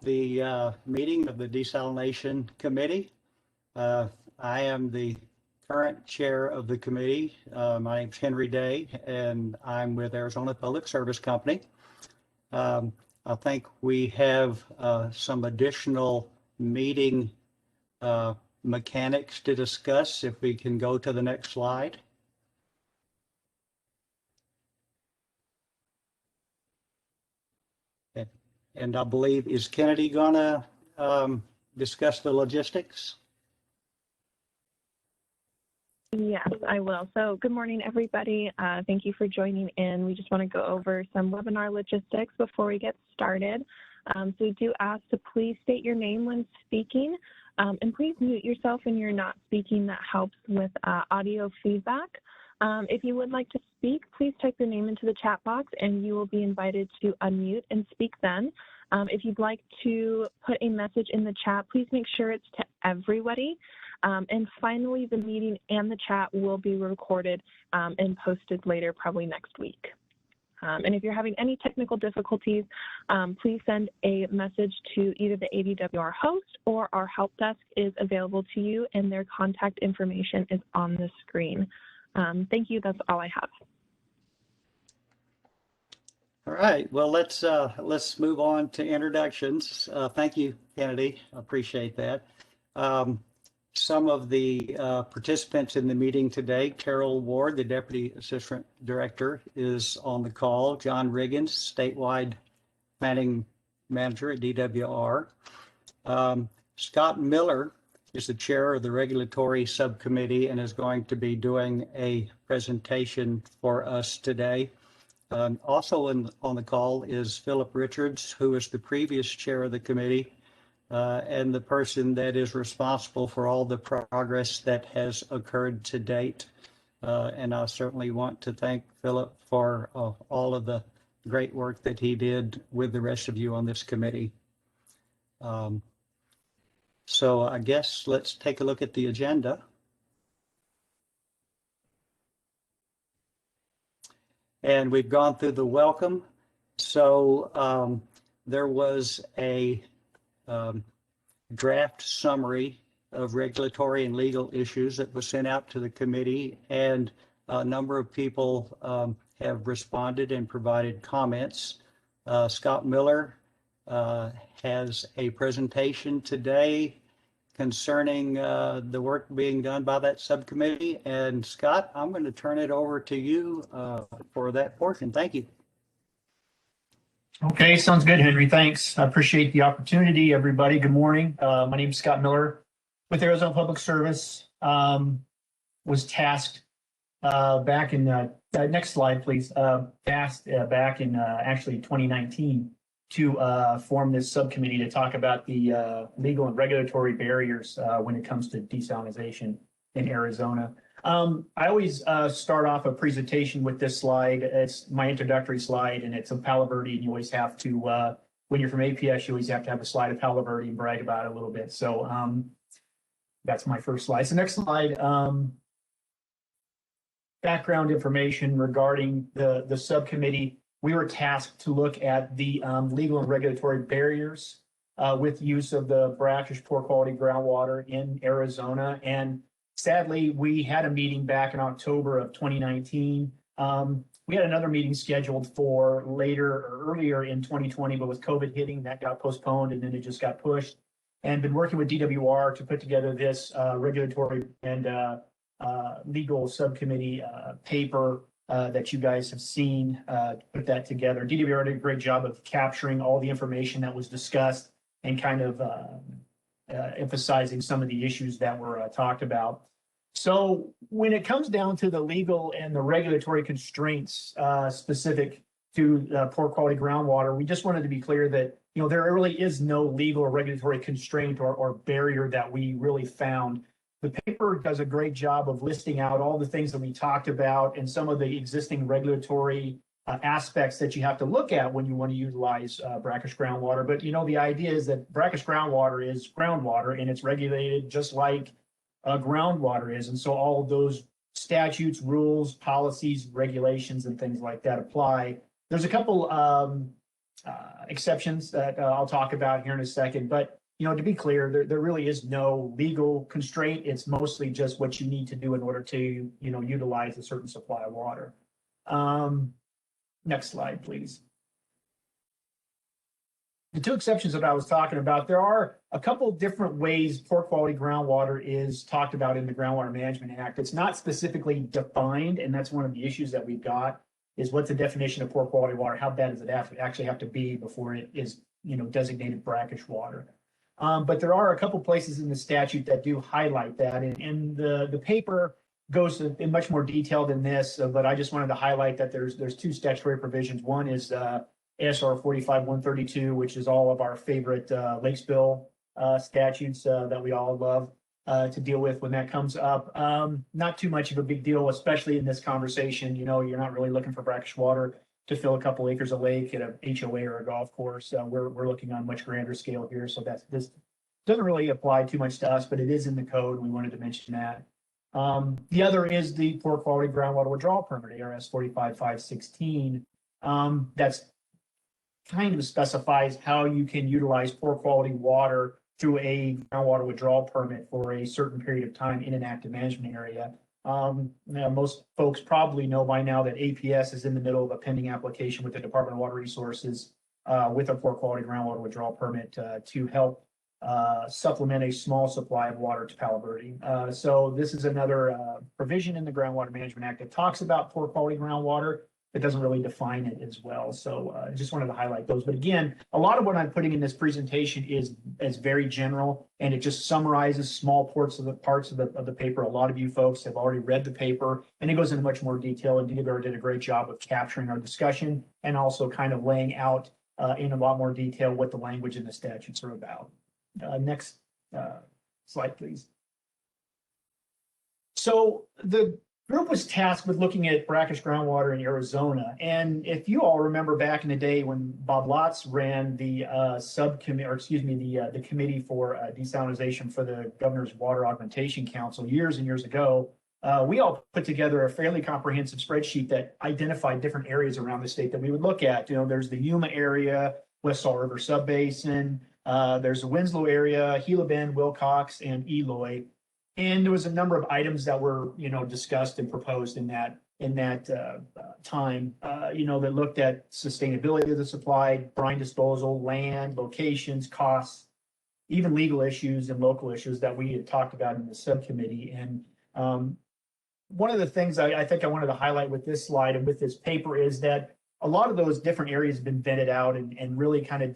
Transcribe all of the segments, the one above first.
the meeting of the Desalination Committee. I am the current chair of the committee. My name's Henry Day, and I'm with Arizona Public Service Company. I think we have some additional meeting mechanics to discuss. If we can go to the next slide. And I believe, is Kennedy gonna discuss the logistics? Yes, I will. So good morning, everybody. Thank you for joining in. We just want to go over some webinar logistics before we get started. So we do ask to please state your name when speaking, and please mute yourself when you're not speaking. That helps with audio feedback. If you would like to speak, please type your name into the chat box and you will be invited to unmute and speak then. If you'd like to put a message in the chat, please make sure it's to everybody. And finally, the meeting and the chat will be recorded and posted later, probably next week. And if you're having any technical difficulties, please send a message to either the ADWR host or our help desk is available to you, and their contact information is on the screen. Thank you. That's all I have. All right. Well, let's move on to introductions. Thank you, Kennedy. I appreciate that. Some of the participants in the meeting today: Carol Ward, the Deputy Assistant Director, is on the call. John Riggins, Statewide Planning Manager at DWR. Scott Miller is the chair of the Regulatory Subcommittee and is going to be doing a presentation for us today. Also on the call is Philip Richards, who is the previous chair of the committee and the person that is responsible for all the progress that has occurred to date. And I certainly want to thank Philip for all of the great work that he did with the rest of you on this committee. So I guess let's take a look at the agenda. And we've gone through the welcome. So there was a draft summary of regulatory and legal issues that was sent out to the committee, and a number of people have responded and provided comments. Scott Miller has a presentation today concerning the work being done by that subcommittee. And Scott, I'm going to turn it over to you for that portion. Thank you. Okay, sounds good, Henry. Thanks. I appreciate the opportunity, everybody. Good morning. My name is Scott Miller with Arizona Public Service. Was tasked back in, next slide, please, tasked back in actually 2019 to form this subcommittee to talk about the legal and regulatory barriers when it comes to desalination in Arizona. I always start off a presentation with this slide. It's my introductory slide, and it's of Palo Verde, and you always have to, when you're from APS, you always have to have a slide of Palo Verde and brag about it a little bit. So that's my first slide. So next slide, background information regarding the subcommittee. We were tasked to look at the legal and regulatory barriers with use of the brackish poor quality groundwater in Arizona. And sadly, we had a meeting back in October of 2019. We had another meeting scheduled for earlier in 2020, but with COVID hitting, that got postponed, and then it just got pushed. And been working with DWR to put together this regulatory and legal subcommittee paper that you guys have seen, put that together. DWR did a great job of capturing all the information that was discussed and kind of emphasizing some of the issues that were talked about. So when it comes down to the legal and the regulatory constraints specific to poor quality groundwater, we just wanted to be clear that there really is no legal or regulatory constraint or barrier that we really found. The paper does a great job of listing out all the things that we talked about and some of the existing regulatory aspects that you have to look at when you want to utilize brackish groundwater. But the idea is that brackish groundwater is groundwater, and it's regulated just like groundwater is. And so all of those statutes, rules, policies, regulations, and things like that apply. There's a couple exceptions that I'll talk about here in a second. But, to be clear, there really is no legal constraint. It's mostly just what you need to do in order to, utilize a certain supply of water. Next slide, please. The two exceptions that I was talking about, there are a couple different ways poor quality groundwater is talked about in the Groundwater Management Act. It's not specifically defined, and that's one of the issues that we've got, is what's the definition of poor quality water? How bad does it actually have to be before it is, designated brackish water? But there are a couple places in the statute that do highlight that, and the paper goes in much more detail than this, but I just wanted to highlight that there's two statutory provisions. One is ASR 45-132, which is all of our favorite lake spill statutes that we all love to deal with when that comes up. Not too much of a big deal, especially in this conversation. You're not really looking for brackish water to fill a couple acres of lake at a HOA or a golf course. We're looking on a much grander scale here, so this doesn't really apply too much to us, but it is in the code. We wanted to mention that. The other is the poor quality groundwater withdrawal permit, ARS 45-516. That's kind of specifies how you can utilize poor quality water through a groundwater withdrawal permit for a certain period of time in an active management area. Most folks probably know by now that APS is in the middle of a pending application with the Department of Water Resources with a poor quality groundwater withdrawal permit to help supplement a small supply of water to Palo Verde. So this is another provision in the Groundwater Management Act that talks about poor quality groundwater. It doesn't really define it as well. So I just wanted to highlight those. But again, a lot of what I'm putting in this presentation is very general, and it just summarizes small parts of the paper. A lot of you folks have already read the paper, and it goes into much more detail, and DWR did a great job of capturing our discussion and also kind of laying out in a lot more detail what the language in the statutes are about. Next slide, please. So the group was tasked with looking at brackish groundwater in Arizona. And if you all remember back in the day when Bob Lotz ran the subcommittee, or excuse me, the committee for desalination for the Governor's Water Augmentation Council years and years ago, we all put together a fairly comprehensive spreadsheet that identified different areas around the state that we would look at. There's the Yuma area, West Salt River Subbasin, there's the Winslow area, Gila Bend, Wilcox, and Eloy. And there was a number of items that were, discussed and proposed in that time, that looked at sustainability of the supply, brine disposal, land, locations, costs, even legal issues and local issues that we had talked about in the subcommittee. And one of the things I think I wanted to highlight with this slide and with this paper is that a lot of those different areas have been vetted out and really kind of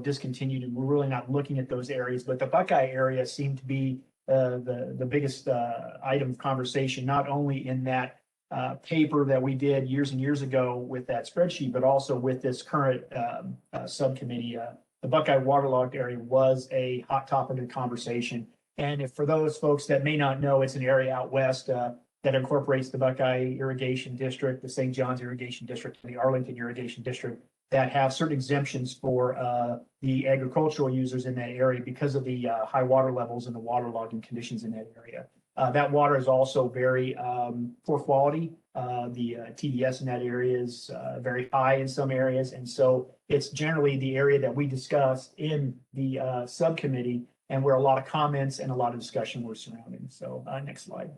discontinued, and we're really not looking at those areas. But the Buckeye area seemed to be the biggest item of conversation, not only in that paper that we did years and years ago with that spreadsheet, but also with this current subcommittee. The Buckeye waterlogged area was a hot topic of conversation. And if for those folks that may not know, it's an area out west that incorporates the Buckeye Irrigation District, the St. John's Irrigation District, and the Arlington Irrigation District that have certain exemptions for the agricultural users in that area because of the high water levels and the waterlogging conditions in that area. That water is also very poor quality. The TDS in that area is very high in some areas. And so it's generally the area that we discussed in the subcommittee and where a lot of comments and a lot of discussion were surrounding. So next slide.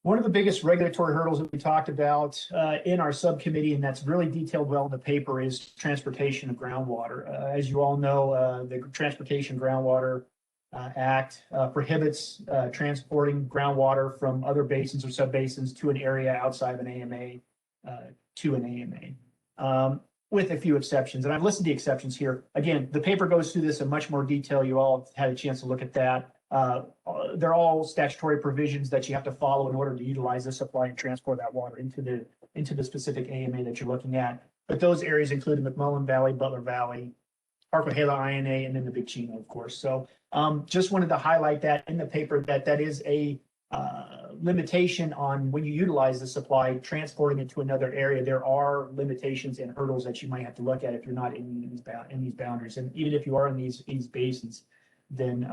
One of the biggest regulatory hurdles that we talked about in our subcommittee, and that's really detailed well in the paper, is transportation of groundwater. As you all know, the Transportation Groundwater Act prohibits transporting groundwater from other basins or subbasins to an area outside of an AMA to an AMA, with a few exceptions. And I've listed the exceptions here. Again, the paper goes through this in much more detail. You all had a chance to look at that. They're all statutory provisions that you have to follow in order to utilize the supply and transport that water into the specific AMA that you're looking at. But those areas include the McMullen Valley, Butler Valley, Arcohela INA, and then the Big Chino, of course. So just wanted to highlight that in the paper that is a limitation on when you utilize the supply, transporting it to another area. There are limitations and hurdles that you might have to look at if you're not in these boundaries. And even if you are in these basins, then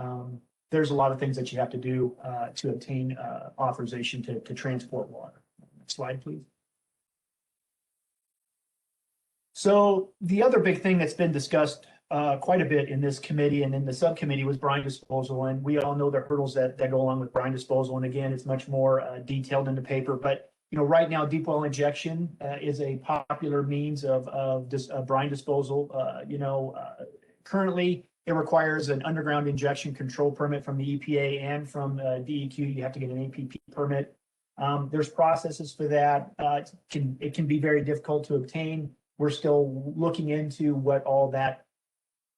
there's a lot of things that you have to do to obtain authorization to transport water. Next slide, please. So the other big thing that's been discussed quite a bit in this committee and in the subcommittee was brine disposal. And we all know the hurdles that go along with brine disposal. And again, it's much more detailed in the paper. But right now, deep well injection is a popular means of brine disposal. Currently, it requires an underground injection control permit from the EPA and from DEQ. You have to get an APP permit. There's processes for that. It can be very difficult to obtain. We're still looking into what all that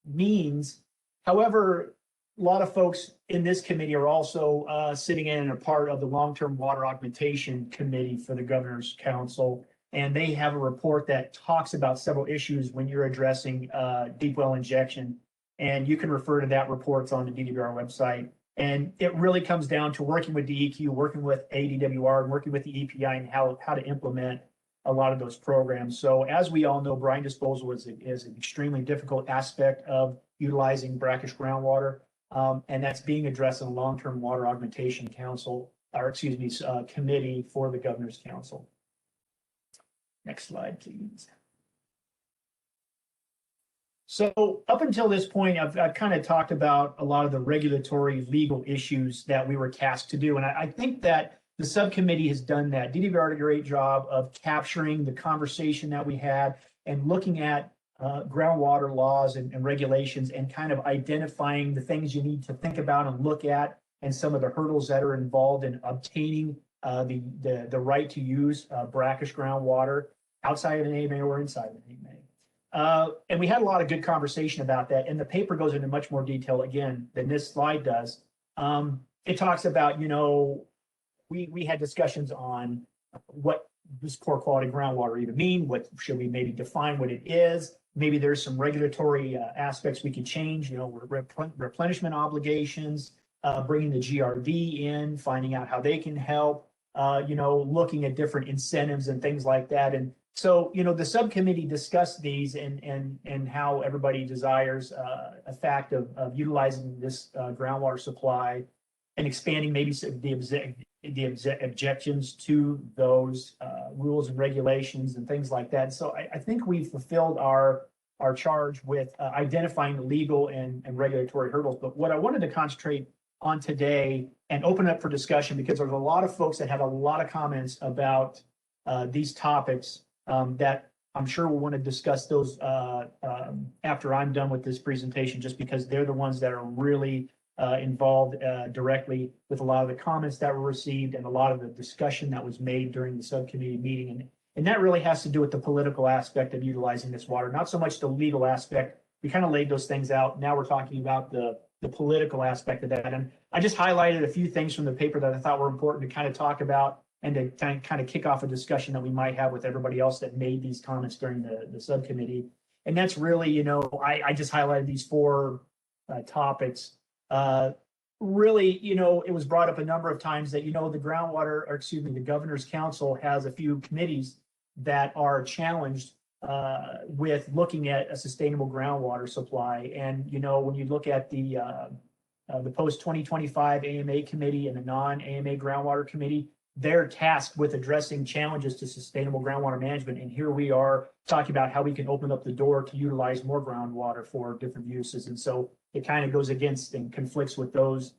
means. However, a lot of folks in this committee are also sitting in and a part of the long-term water augmentation committee for the Governor's Council. And they have a report that talks about several issues when you're addressing deep well injection. And you can refer to that report. It's on the DWR website. And it really comes down to working with DEQ, working with ADWR, and working with the EPI and how to implement a lot of those programs. So as we all know, brine disposal is an extremely difficult aspect of utilizing brackish groundwater. And that's being addressed in a long-term water augmentation council, or excuse me, committee for the Governor's Council. Next slide, please. So up until this point, I've kind of talked about a lot of the regulatory legal issues that we were tasked to do. And I think that the subcommittee has done that. DWR did a great job of capturing the conversation that we had and looking at groundwater laws and regulations and kind of identifying the things you need to think about and look at and some of the hurdles that are involved in obtaining the right to use brackish groundwater outside of an AMA or inside of an AMA. And we had a lot of good conversation about that. And the paper goes into much more detail, again, than this slide does. It talks about, we had discussions on what does poor quality groundwater even mean? What should we maybe define what it is? Maybe there's some regulatory aspects we could change, replenishment obligations, bringing the GRD in, finding out how they can help, looking at different incentives and things like that. And so, the subcommittee discussed these and how everybody desires a fact of utilizing this groundwater supply and expanding maybe the objections to those rules and regulations and things like that. So I think we've fulfilled our charge with identifying the legal and regulatory hurdles. But what I wanted to concentrate on today and open up for discussion, because there's a lot of folks that have a lot of comments about these topics that I'm sure we'll want to discuss those after I'm done with this presentation, just because they're the ones that are really involved directly with a lot of the comments that were received and a lot of the discussion that was made during the subcommittee meeting. And that really has to do with the political aspect of utilizing this water, not so much the legal aspect. We kind of laid those things out. Now we're talking about the political aspect of that. And I just highlighted a few things from the paper that I thought were important to kind of talk about and to kind of kick off a discussion that we might have with everybody else that made these comments during the subcommittee. And that's really, I just highlighted these four topics. Really, it was brought up a number of times that, the Governor's Council has a few committees that are challenged with looking at a sustainable groundwater supply. And, when you look at the post-2025 AMA committee and the non-AMA groundwater committee, they're tasked with addressing challenges to sustainable groundwater management. And here we are talking about how we can open up the door to utilize more groundwater for different uses. And so it kind of goes against and conflicts with those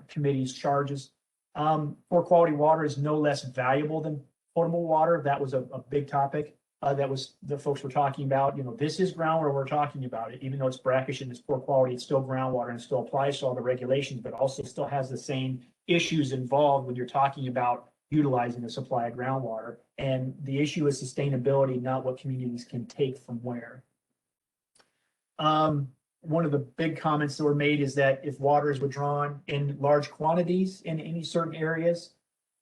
committees' charges. Poor quality water is no less valuable than potable water. That was a big topic that was the folks were talking about. This is groundwater we're talking about. It, even though it's brackish and it's poor quality, it's still groundwater and still applies to all the regulations, but also still has the same issues involved when you're talking about utilizing the supply of groundwater. And the issue is sustainability, not what communities can take from where. One of the big comments that were made is that if water is withdrawn in large quantities in any certain areas,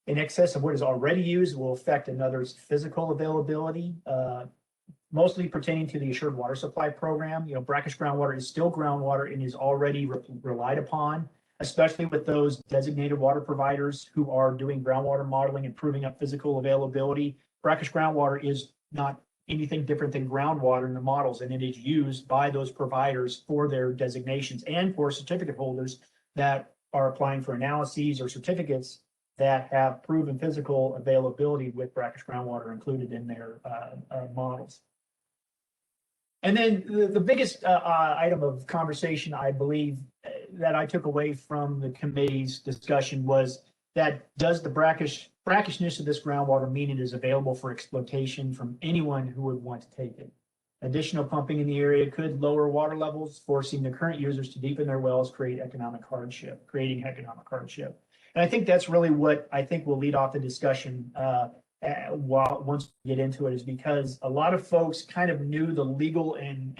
in excess of what is already used, will affect another's physical availability, mostly pertaining to the Assured Water Supply Program. Brackish groundwater is still groundwater and is already relied upon, especially with those designated water providers who are doing groundwater modeling and proving up physical availability. Brackish groundwater is not anything different than groundwater in the models, and it is used by those providers for their designations and for certificate holders that are applying for analyses or certificates that have proven physical availability with brackish groundwater included in their models. And then the biggest item of conversation, I believe, that I took away from the committee's discussion was that does the brackishness of this groundwater mean it is available for exploitation from anyone who would want to take it? Additional pumping in the area could lower water levels, forcing the current users to deepen their wells, creating economic hardship. And I think that's really what I think will lead off the discussion once we get into it, is because a lot of folks kind of knew the legal and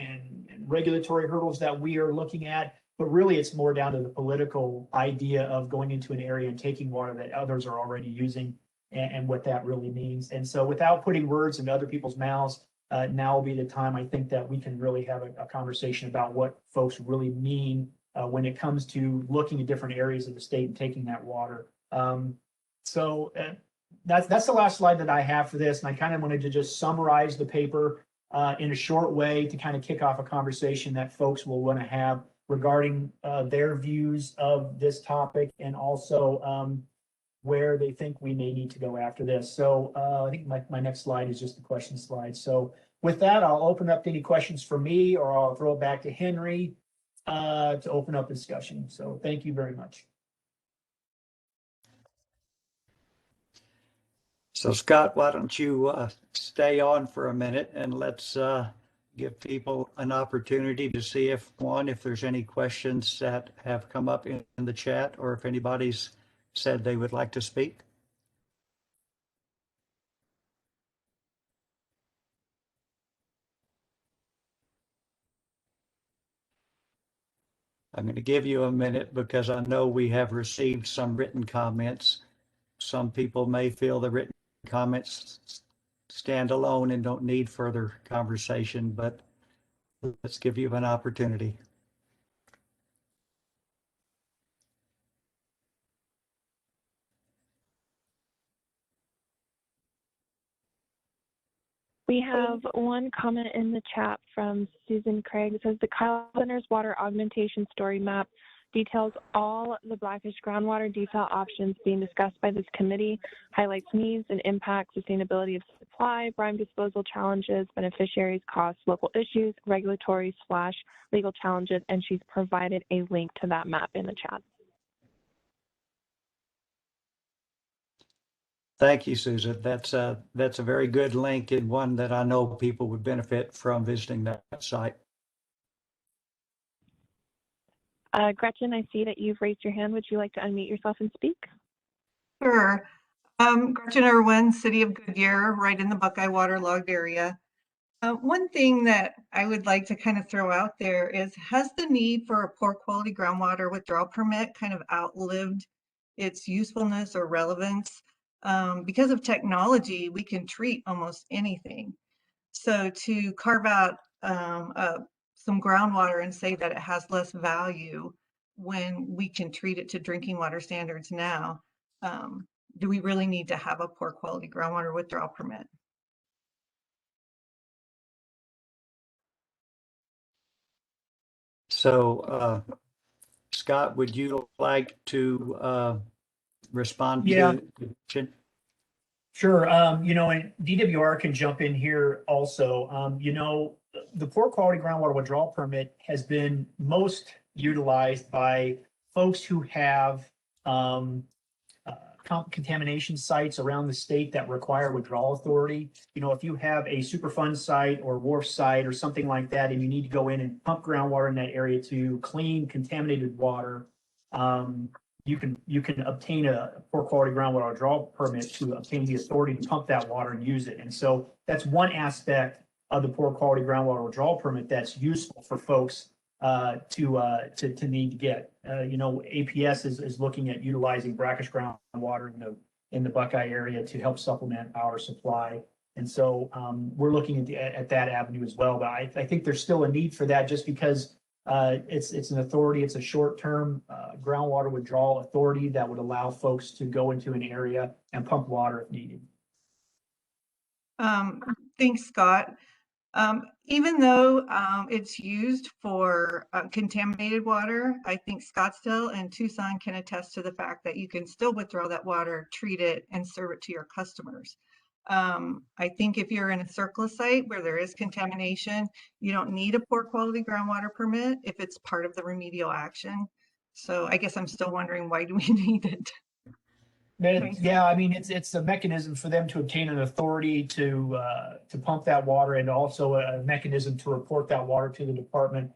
regulatory hurdles that we are looking at, but really it's more down to the political idea of going into an area and taking water that others are already using and what that really means. And so without putting words into other people's mouths, now will be the time, I think, that we can really have a conversation about what folks really mean when it comes to looking at different areas of the state and taking that water. That's the last slide that I have for this. And I kind of wanted to just summarize the paper in a short way to kind of kick off a conversation that folks will want to have regarding their views of this topic, and also where they think we may need to go after this. So I think my next slide is just the question slide. So with that, I'll open up to any questions for me, or I'll throw it back to Henry to open up discussion. So thank you very much. So Scott, why don't you stay on for a minute, and let's give people an opportunity to see if there's any questions that have come up in the chat, or if anybody's said they would like to speak. I'm going to give you a minute because I know we have received some written comments. Some people may feel the written comments stand alone and don't need further conversation, but let's give you an opportunity. We have one comment in the chat from Susan Craig. It says the Kyle Center's water augmentation story map details all the Blackish groundwater desal options being discussed by this committee, highlights needs and impacts, sustainability of supply, brine disposal challenges, beneficiaries, costs, local issues, regulatory/legal challenges, and she's provided a link to that map in the chat. Thank you, Susan. That's a very good link, and one that I know people would benefit from visiting that site. Gretchen, I see that you've raised your hand. Would you like to unmute yourself and speak? Sure. Gretchen Irwin, City of Goodyear, right in the Buckeye waterlogged area. One thing that I would like to kind of throw out there is, has the need for a poor quality groundwater withdrawal permit kind of outlived its usefulness or relevance? Because of technology, we can treat almost anything. So to carve out some groundwater and say that it has less value when we can treat it to drinking water standards now, do we really need to have a poor quality groundwater withdrawal permit? So, Scott, would you like to respond Yeah. to the question? Sure. And DWR can jump in here also. The poor quality groundwater withdrawal permit has been most utilized by folks who have contamination sites around the state that require withdrawal authority. If you have a Superfund site or wharf site or something like that, and you need to go in and pump groundwater in that area to clean contaminated water, you can obtain a poor quality groundwater withdrawal permit to obtain the authority to pump that water and use it. And so that's one aspect of the poor quality groundwater withdrawal permit that's useful for folks to need to get. APS is looking at utilizing brackish groundwater in the Buckeye area to help supplement our supply. And so we're looking at that avenue as well. But I think there's still a need for that, just because it's an authority. It's a short-term groundwater withdrawal authority that would allow folks to go into an area and pump water if needed. Thanks, Scott. Even though it's used for contaminated water, I think Scottsdale and Tucson can attest to the fact that you can still withdraw that water, treat it, and serve it to your customers. I think if you're in a surplus site where there is contamination, you don't need a poor quality groundwater permit if it's part of the remedial action. So I guess I'm still wondering, why do we need it? Yeah, I mean, it's a mechanism for them to obtain an authority to pump that water, and also a mechanism to report that water to the department.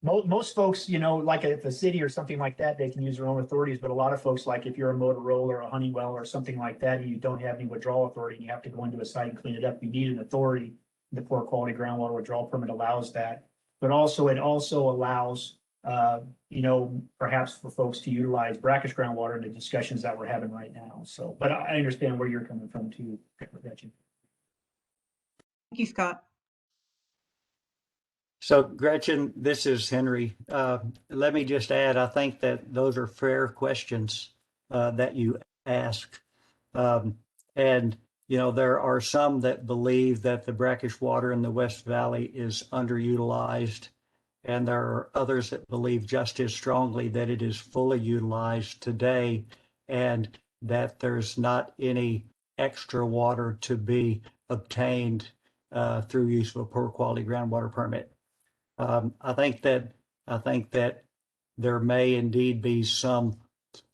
Most folks, you know, like if a city or something like that, they can use their own authorities. But a lot of folks, like if you're a Motorola or a Honeywell or something like that, and you don't have any withdrawal authority, and you have to go into a site and clean it up, you need an authority. The poor quality groundwater withdrawal permit allows that. But also, it also allows, you know, perhaps for folks to utilize brackish groundwater in the discussions that we're having right now. So, but I understand where you're coming from too, Gretchen. Thank you, Scott. So Gretchen, this is Henry. Let me just add, I think that those are fair questions that you ask. And, you know, there are some that believe that the brackish water in the West Valley is underutilized. And there are others that believe just as strongly that it is fully utilized today and that there's not any extra water to be obtained through use of a poor quality groundwater permit. I think that there may indeed be some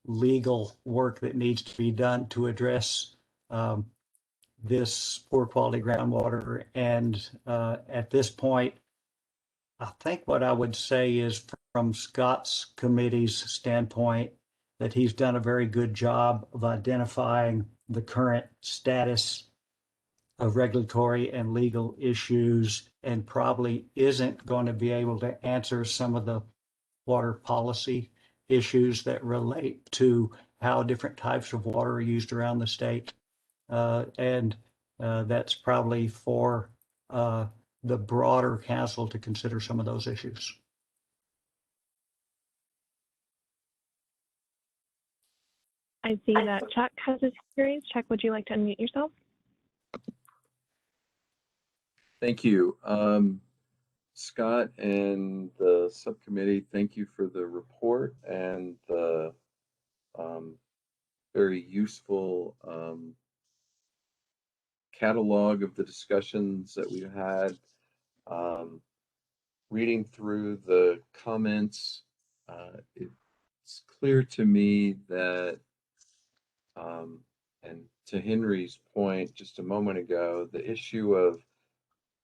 legal work that needs to be done to address this poor quality groundwater. And at this point, I think what I would say is, from Scott's committee's standpoint, that he's done a very good job of identifying the current status of regulatory and legal issues, and probably isn't going to be able to answer some of the water policy issues that relate to how different types of water are used around the state. And that's probably for the broader council to consider some of those issues. I see that Chuck has his queries. Chuck, would you like to unmute yourself? Thank you. Scott and the subcommittee, thank you for the report and the very useful catalog of the discussions that we've had. Reading through the comments, it's clear to me that, and to Henry's point just a moment ago, the issue of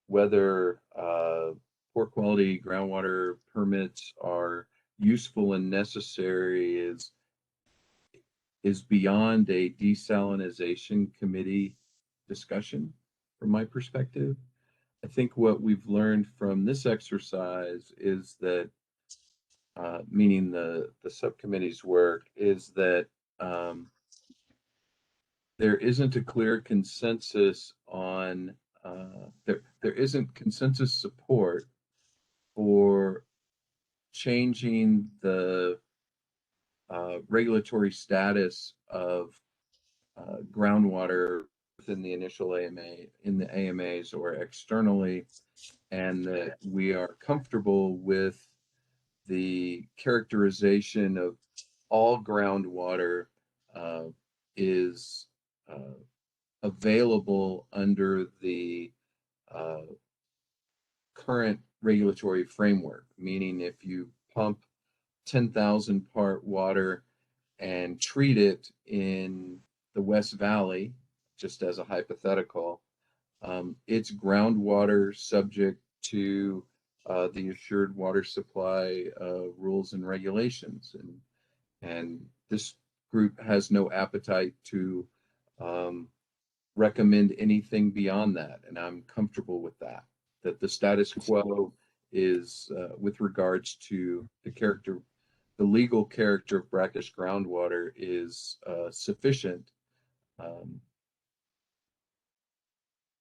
whether poor quality groundwater permits are useful and necessary is beyond a desalination committee discussion from my perspective. I think what we've learned from this exercise is that, meaning the subcommittee's work, is that there isn't a clear consensus on there isn't consensus support for changing the regulatory status of groundwater within the initial AMA, in the AMAs or externally, and that we are comfortable with the characterization of all groundwater is available under the current regulatory framework, meaning if you pump 10,000 part water and treat it in the West Valley, just as a hypothetical, it's groundwater subject to the assured water supply rules and regulations. And this group has no appetite to recommend anything beyond that. And I'm comfortable with that, that the status quo is with regards to the legal character of brackish groundwater is sufficient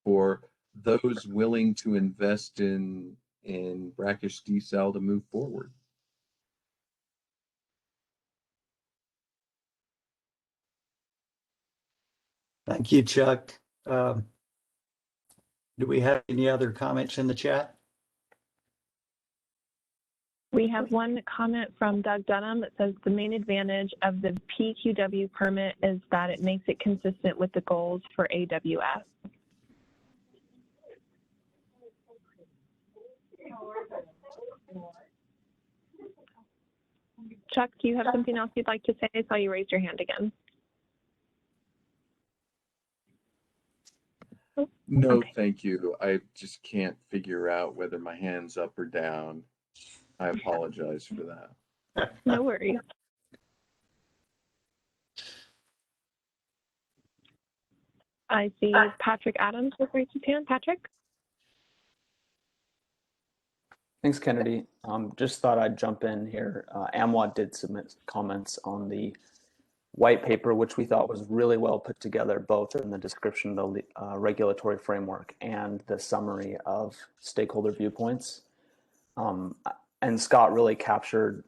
for those willing to invest in brackish desal to move forward. Thank you, Chuck. Do we have any other comments in the chat? We have one comment from Doug Dunham that says the main advantage of the PQW permit is that it makes it consistent with the goals for AWS. Chuck, do you have something else you'd like to say? I saw you raise your hand again. No, Okay. thank you. I just can't figure out whether my hand's up or down. I apologize for that. No worries. I see Patrick Adams has raised his hand. Patrick? Thanks, Kennedy. Just thought I'd jump in here. AMWA did submit comments on the white paper, which we thought was really well put together, both in the description of the regulatory framework and the summary of stakeholder viewpoints. And Scott really captured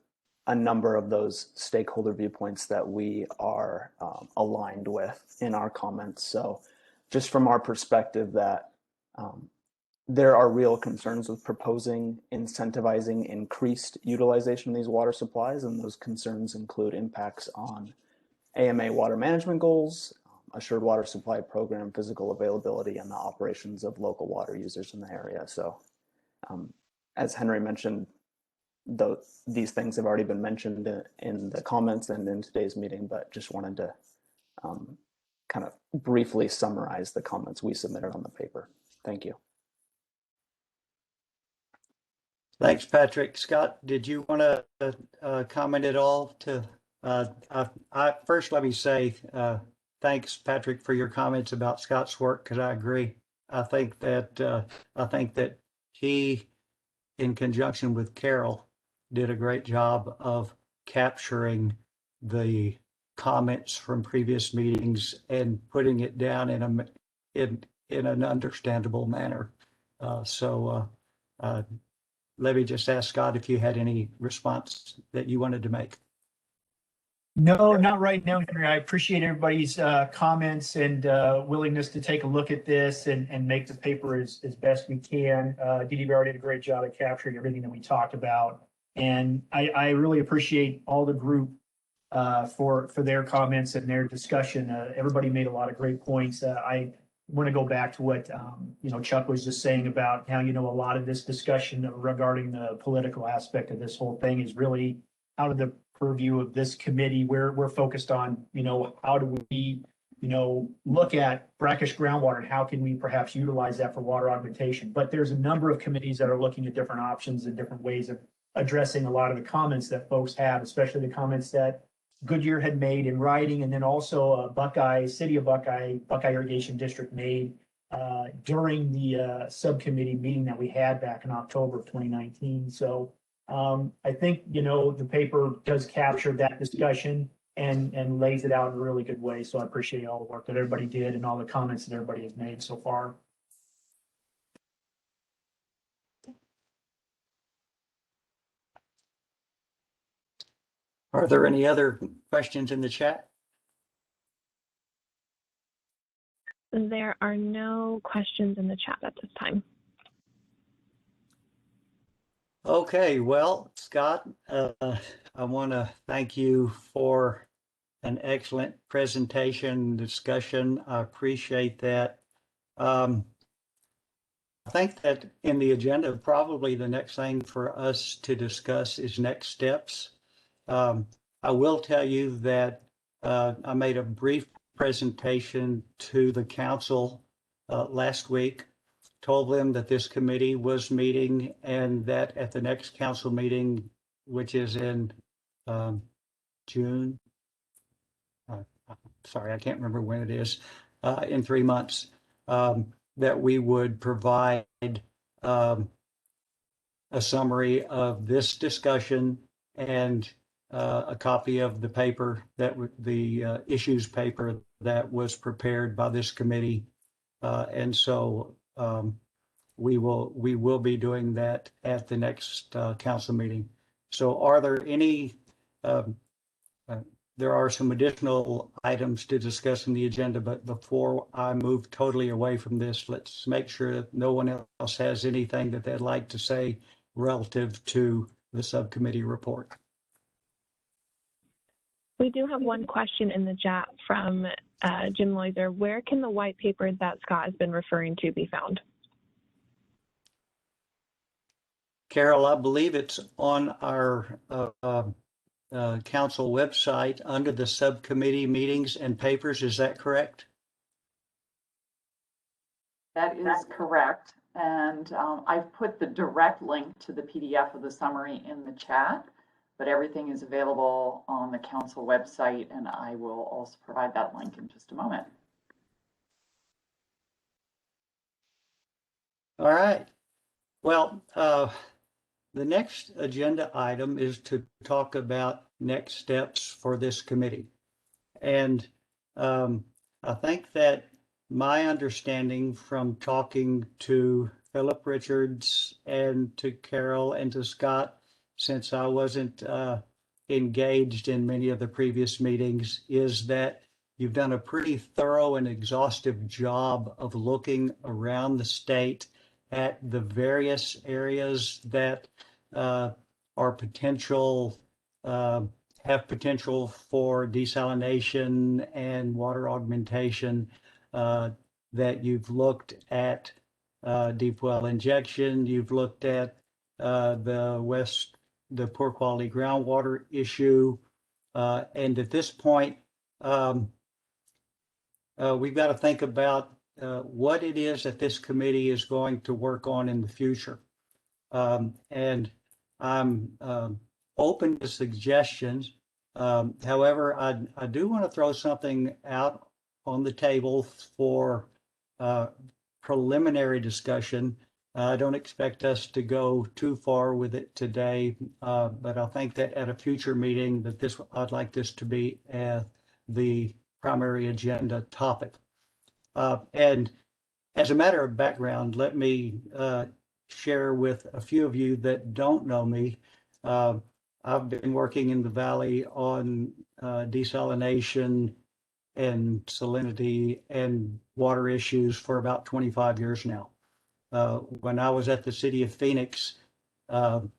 a number of those stakeholder viewpoints that we are aligned with in our comments. So just from our perspective that there are real concerns with proposing incentivizing increased utilization of these water supplies, and those concerns include impacts on AMA water management goals, assured water supply program, physical availability, and the operations of local water users in the area. So as Henry mentioned, these things have already been mentioned in the comments and in today's meeting, but just wanted to kind of briefly summarize the comments we submitted on the paper. Thank you. Thanks, Patrick. Scott, did you want to comment at all? First, let me say thanks, Patrick, for your comments about Scott's work, because I agree. I think that he, in conjunction with Carol, did a great job of capturing the comments from previous meetings and putting it down in an understandable manner. Let me just ask Scott if you had any response that you wanted to make. No, not right now, Henry. I appreciate everybody's comments and willingness to take a look at this and make the paper as best we can. DDBR did a great job at capturing everything that we talked about. And I really appreciate all the group for their comments and their discussion. Everybody made a lot of great points. I want to go back to what Chuck was just saying about how a lot of this discussion regarding the political aspect of this whole thing is really out of the purview of this committee. We're focused on how do we look at brackish groundwater and how can we perhaps utilize that for water augmentation. But there's a number of committees that are looking at different options and different ways of addressing a lot of the comments that folks have, especially the comments that Goodyear had made in writing, and then also Buckeye, City of Buckeye Irrigation District made during the subcommittee meeting that we had back in October of 2019. So I think, the paper does capture that discussion and lays it out in a really good way. So I appreciate all the work that everybody did and all the comments that everybody has made so far. Are there any other questions in the chat? There are no questions in the chat at this time. Okay, well, Scott, I want to thank you for an excellent presentation discussion. I appreciate that. I think that in the agenda, probably the next thing for us to discuss is next steps. I will tell you that I made a brief presentation to the council last week, told them that this committee was meeting and that at the next council meeting, which is in June, sorry, I can't remember when it is, in 3 months, that we would provide a summary of this discussion and a copy of the paper the issues paper that was prepared by this committee. And so we will be doing that at the next council meeting. So are there any, there are some additional items to discuss in the agenda, but before I move totally away from this, let's make sure that no one else has anything that they'd like to say relative to the subcommittee report. We do have one question in the chat from Jim Loiser. Where can the white paper that Scott has been referring to be found? Carol, I believe it's on our council website under the subcommittee meetings and papers. Is that correct? That is correct. And I've put the direct link to the PDF of the summary in the chat, but everything is available on the council website, and I will also provide that link in just a moment. All right. Well, the next agenda item is to talk about next steps for this committee. And I think that my understanding from talking to Philip Richards and to Carol and to Scott, since I wasn't engaged in many of the previous meetings, is that you've done a pretty thorough and exhaustive job of looking around the state at the various areas that are potential, have potential for desalination and water augmentation, that you've looked at deep well injection, you've looked at the poor quality groundwater issue, and at this point, we've got to think about what it is that this committee is going to work on in the future. And I'm open to suggestions. However, I do want to throw something out on the table for preliminary discussion. I don't expect us to go too far with it today, but I think that at a future meeting that I'd like this to be the primary agenda topic. And as a matter of background, let me share with a few of you that don't know me. I've been working in the Valley on desalination and salinity and water issues for about 25 years now. When I was at the city of Phoenix from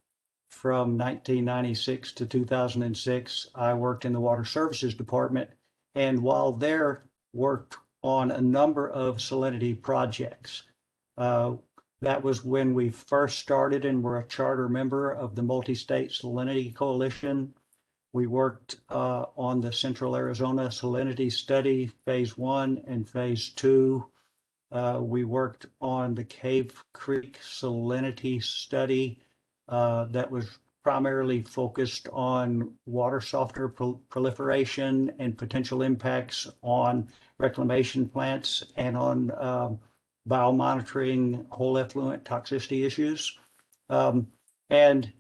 1996 to 2006, I worked in the Water Services Department, and while there, worked on a number of salinity projects. That was when we first started and were a charter member of the Multi-State Salinity Coalition. We worked on the Central Arizona Salinity Study, Phase 1 and Phase 2. We worked on the Cave Creek Salinity Study that was primarily focused on water softener proliferation and potential impacts on reclamation plants and on biomonitoring whole effluent toxicity issues. And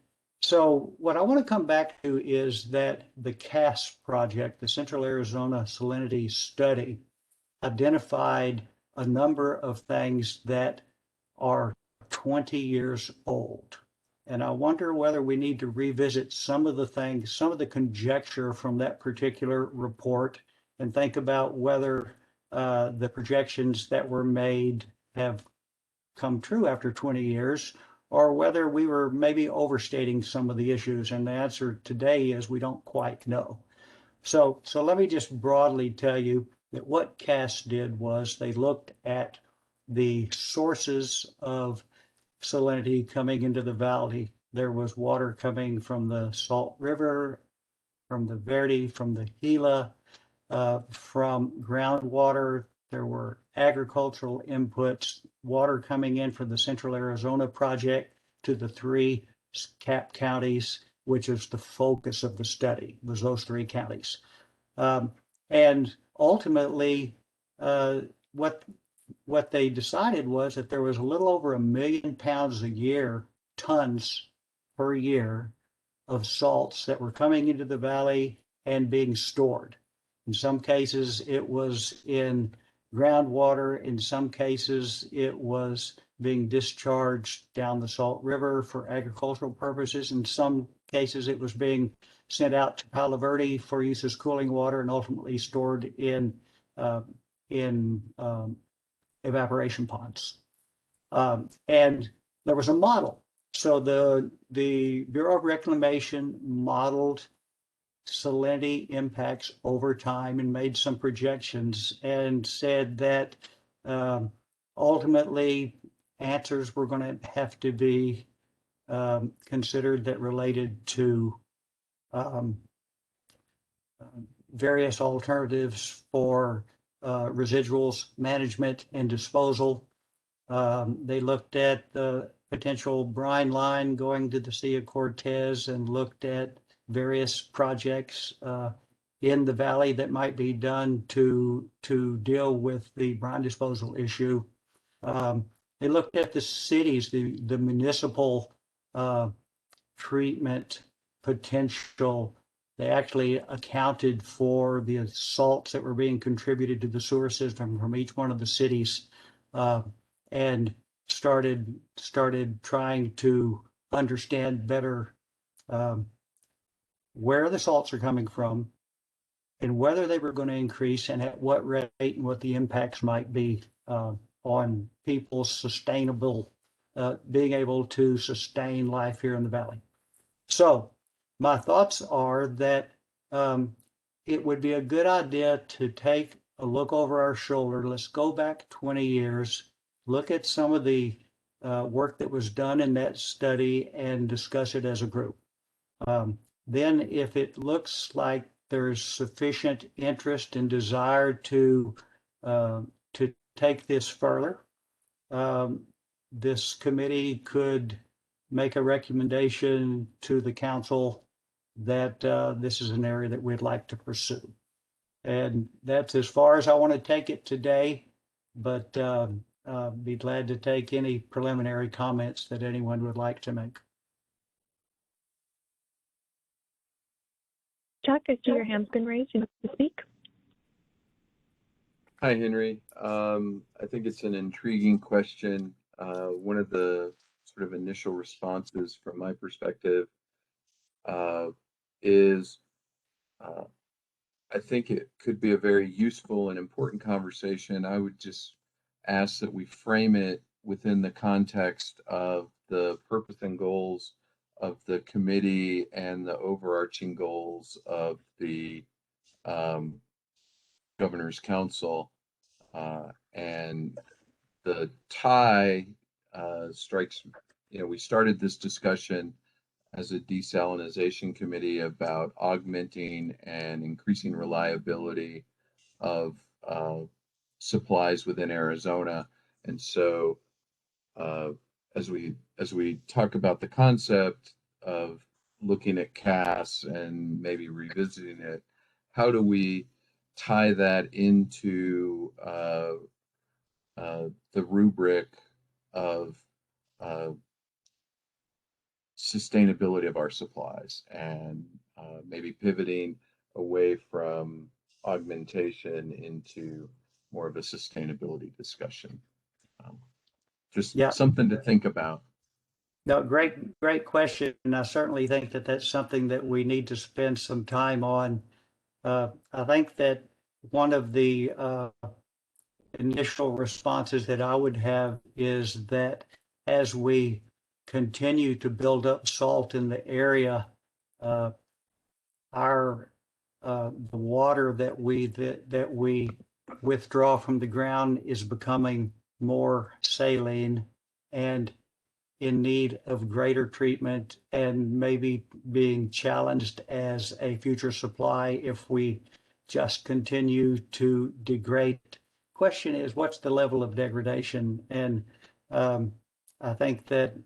so what I want to come back to is that the CAS project, the Central Arizona Salinity Study, identified a number of things that are 20 years old. And I wonder whether we need to revisit some of the things, some of the conjecture from that particular report, and think about whether the projections that were made have come true after 20 years, or whether we were maybe overstating some of the issues. And the answer today is we don't quite know. So let me just broadly tell you that what CAS did was they looked at the sources of salinity coming into the valley. There was water coming from the Salt River, from the Verde, from the Gila, from groundwater. There were agricultural inputs, water coming in from the Central Arizona project to the 3 cap counties, which is the focus of the study, was those 3 counties. And ultimately, what they decided was that there was a little over 1 million pounds a year, tons per year, of salts that were coming into the valley and being stored. In some cases, it was in groundwater. In some cases, it was being discharged down the Salt River for agricultural purposes. In some cases, it was being sent out to Palo Verde for use as cooling water and ultimately stored in evaporation ponds. And there was a model. So the Bureau of Reclamation modeled salinity impacts over time and made some projections and said that ultimately answers were going to have to be considered that related to various alternatives for residuals management and disposal. They looked at the potential brine line going to the Sea of Cortez and looked at various projects in the valley that might be done to deal with the brine disposal issue. They looked at the cities, the municipal treatment potential. They actually accounted for the salts that were being contributed to the sewer system from each one of the cities, and started trying to understand better where the salts are coming from and whether they were going to increase and at what rate and what the impacts might be on people's sustainable, being able to sustain life here in the valley. So my thoughts are that it would be a good idea to take a look over our shoulder. Let's go back 20 years, look at some of the work that was done in that study and discuss it as a group. Then if it looks like there's sufficient interest and desire to take this further, this committee could make a recommendation to the council that this is an area that we'd like to pursue. And that's as far as I want to take it today, but be glad to take any preliminary comments that anyone would like to make. Chuck, I see your hand's been raised. You need to speak. Hi, Henry. I think it's an intriguing question. One of the sort of initial responses from my perspective is I think it could be a very useful and important conversation. I would just ask that we frame it within the context of the purpose and goals of the committee and the overarching goals of the Governor's Council. And the tie strikes, we started this discussion as a desalination committee about augmenting and increasing reliability of supplies within Arizona. And so as we talk about the concept of looking at CAS and maybe revisiting it, how do we tie that into the rubric of sustainability of our supplies, and maybe pivoting away from augmentation into more of a sustainability discussion. Just something to think about. No, great question. And I certainly think that that's something that we need to spend some time on. I think that one of the initial responses that I would have is that as we continue to build up salt in the area, the water that we withdraw from the ground is becoming more saline and in need of greater treatment and maybe being challenged as a future supply if we just continue to degrade. Question is, what's the level of degradation? And I think that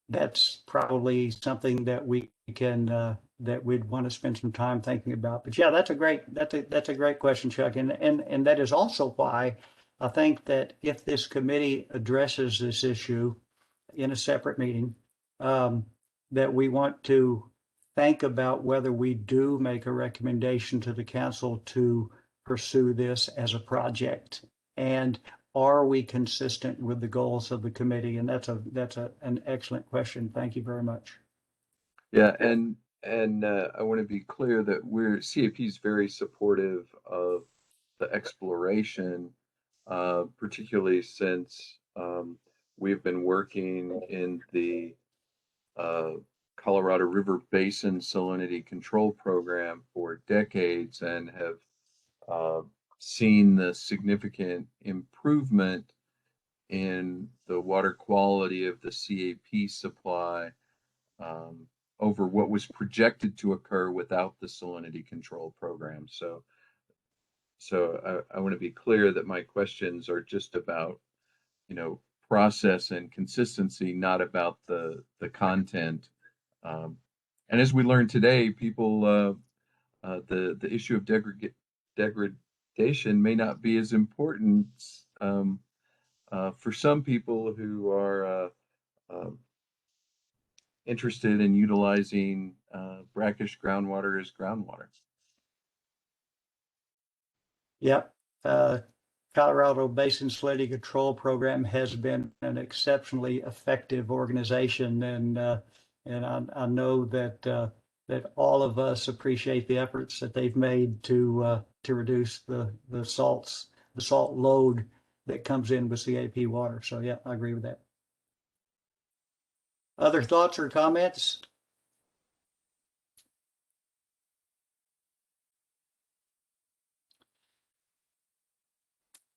that's probably something that we can that we'd want to spend some time thinking about. But yeah, that's a great question, Chuck, and that is also why I think that if this committee addresses this issue in a separate meeting, that we want to think about whether we do make a recommendation to the council to pursue this as a project, and are we consistent with the goals of the committee? And that's an excellent question. Thank you very much. Yeah, and I want to be clear that CAP is very supportive of the exploration, particularly since we've been working in the Colorado River Basin Salinity Control Program for decades and have seen the significant improvement in the water quality of the CAP supply over what was projected to occur without the salinity control program. So I want to be clear that my questions are just about, process and consistency, not about the content. And as we learned today, people, the issue of degradation may not be as important for some people who are interested in utilizing brackish groundwater as groundwater. Yep. Colorado Basin Salinity Control Program has been an exceptionally effective organization, and I know that that all of us appreciate the efforts that they've made to reduce the salt load that comes in with CAP water. So yeah, I agree with that. Other thoughts or comments?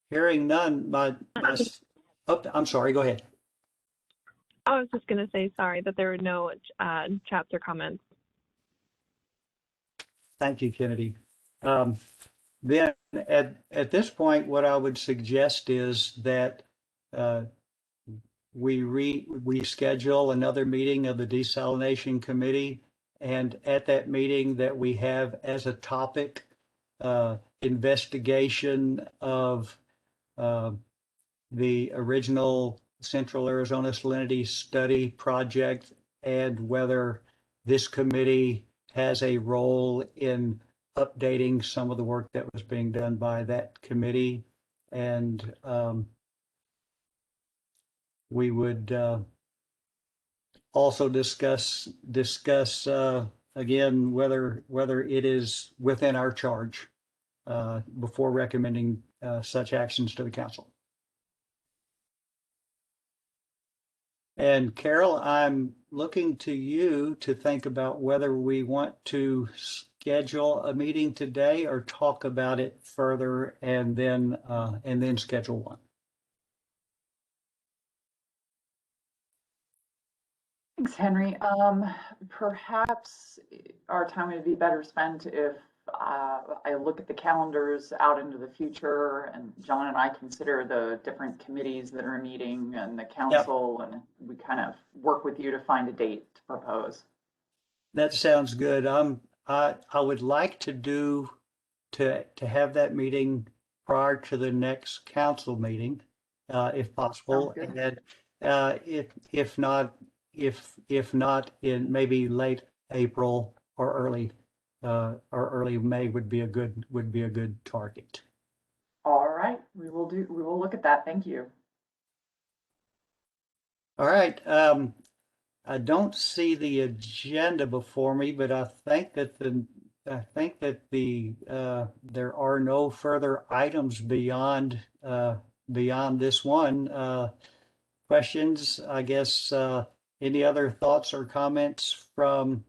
Hearing none, oh, I'm sorry, go ahead. I was just going to say sorry that there were no chapter comments. Thank you, Kennedy. Then at this point, what I would suggest is that we schedule another meeting of the Desalination Committee, and at that meeting that we have as a topic investigation of the original Central Arizona Salinity Study project and whether this committee has a role in updating some of the work that was being done by that committee. And we would also discuss again whether it is within our charge before recommending such actions to the council. And Carol, I'm looking to you to think about whether we want to schedule a meeting today or talk about it further and then schedule one. Thanks, Henry. Perhaps our time would be better spent if I look at the calendars out into the future, and John and I consider the different committees that are meeting and the council, and we kind of work with you to find a date to propose. That sounds good. I would like to have that meeting prior to the next council meeting, if possible, and if not in maybe late April or early May would be a good target. All right, we will look at that. Thank you. All right. I don't see the agenda before me, but I think that there are no further items beyond this one. Questions, I guess. Any other thoughts or comments from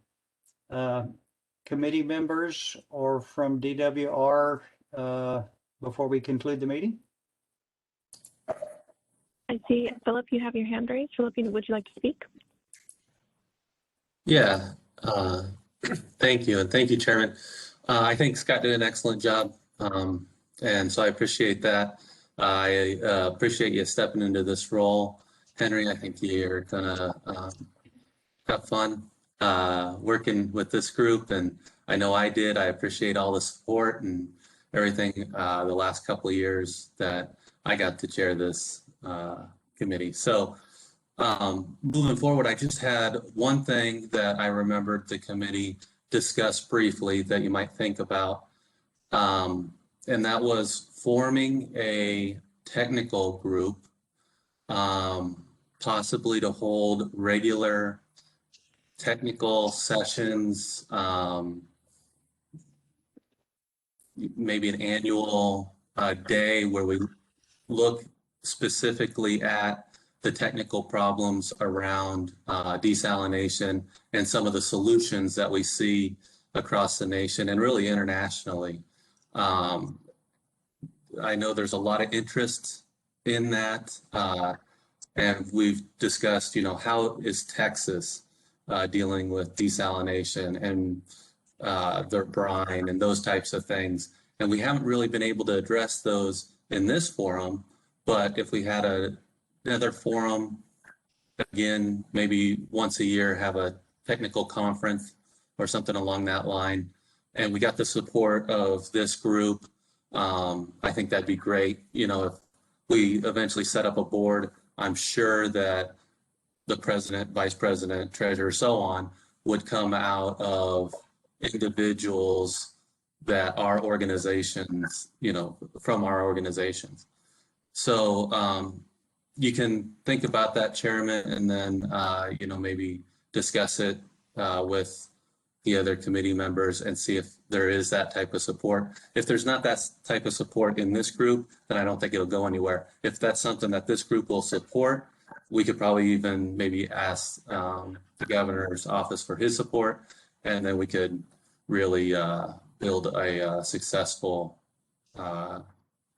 committee members or from DWR before we conclude the meeting? I see, Philip, you have your hand raised. Philip, would you like to speak? Yeah, thank you. And thank you, Chairman. I think Scott did an excellent job. And so I appreciate that. I appreciate you stepping into this role. Henry, I think you're gonna have fun working with this group. And I know I did. I appreciate all the support and everything the last couple of years that I got to chair this committee. So moving forward, I just had one thing that I remembered the committee discussed briefly that you might think about. And that was forming a technical group, possibly to hold regular technical sessions, maybe an annual day where we look specifically at the technical problems around desalination and some of the solutions that we see across the nation and really internationally. I know there's a lot of interest in that, and we've discussed, how is Texas dealing with desalination and their brine and those types of things. And we haven't really been able to address those in this forum, but if we had another forum, again, maybe once a year, have a technical conference or something along that line, and we got the support of this group, I think that'd be great. If we eventually set up a board, I'm sure that the president, vice president, treasurer, so on, would come out of individuals that are organizations, from our organizations. So you can think about that, Chairman, and then, maybe discuss it with the other committee members and see if there is that type of support. If there's not that type of support in this group, then I don't think it'll go anywhere. If that's something that this group will support, we could probably even maybe ask the governor's office for his support, and then we could really build a successful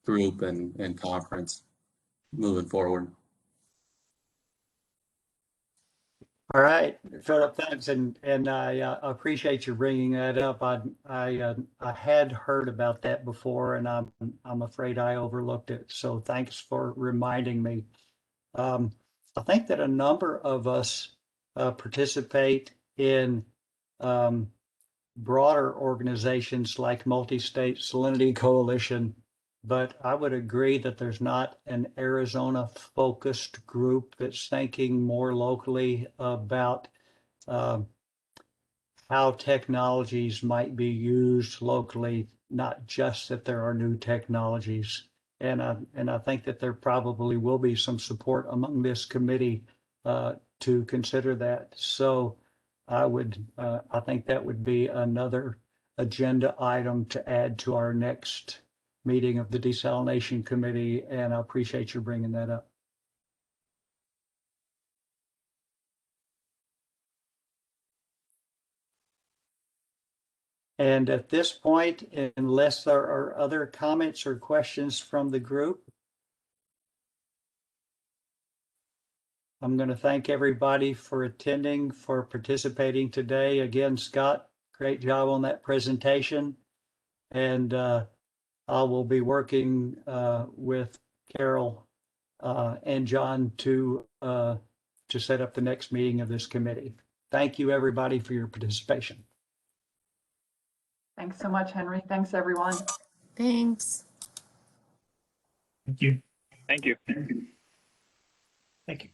group and conference moving forward. All right, Philip, thanks, and I appreciate you bringing that up. I had heard about that before, and I'm afraid I overlooked it. So thanks for reminding me. I think that a number of us participate in broader organizations like Multi-State Salinity Coalition, but I would agree that there's not an Arizona-focused group that's thinking more locally about how technologies might be used locally, not just that there are new technologies. And I think that there probably will be some support among this committee to consider that. So I think that would be another agenda item to add to our next meeting of the Desalination Committee, and I appreciate you bringing that up. And at this point, unless there are other comments or questions from the group, I'm going to thank everybody for attending, for participating today. Again, Scott, great job on that presentation. And I will be working with Carol and John to set up the next meeting of this committee. Thank you, everybody, for your participation. Thanks so much, Henry. Thanks, everyone. Thanks. Thank you. Thank you. Thank you.